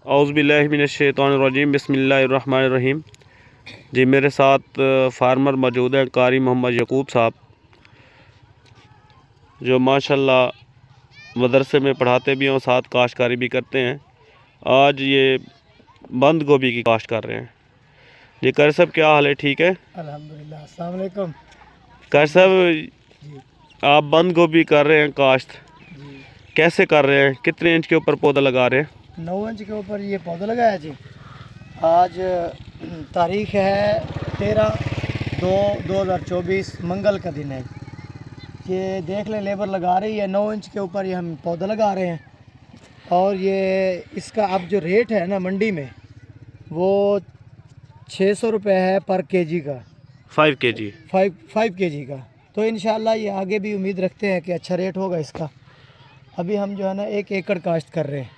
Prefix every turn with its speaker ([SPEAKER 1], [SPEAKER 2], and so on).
[SPEAKER 1] औज़ुबिल्लाहिमिनश्शैतानिर्रजीम बिस्मिल्लाहिर्रहमानिर्रहीम। जी मेरे साथ फार्मर मौजूद हैं, कारी मोहम्मद यकूब साहब, जो माशाल्लाह मदरसे में पढ़ाते भी हैं और साथ काश्तकारी भी करते हैं। आज ये बंद गोभी की काश्त कर रहे हैं। जी कारी साहब, क्या हाल है? ठीक है
[SPEAKER 2] अल्हम्दुलिल्लाह। अस्सलाम वालेकुम।
[SPEAKER 1] कारी साहब,
[SPEAKER 2] जी
[SPEAKER 1] आप बंद गोभी कर रहे हैं काश्त,
[SPEAKER 2] जी
[SPEAKER 1] कैसे कर रहे हैं? कितने इंच के ऊपर पौधा लगा रहे हैं?
[SPEAKER 2] 9 इंच के ऊपर ये पौधा लगाया जी। आज तारीख है 13/2/2024, मंगल का दिन है। ये देख लें, लेबर लगा रही है। 9 इंच के ऊपर ये हम पौधा लगा रहे हैं। और ये इसका अब जो रेट है ना मंडी में, वो 600 रुपये है पर केजी का।
[SPEAKER 1] 5 kg।
[SPEAKER 2] 5 केजी का। तो इंशाल्लाह ये आगे भी उम्मीद रखते हैं कि अच्छा रेट होगा इसका। अभी हम जो है ना 1 एकड़ काश्त कर रहे हैं।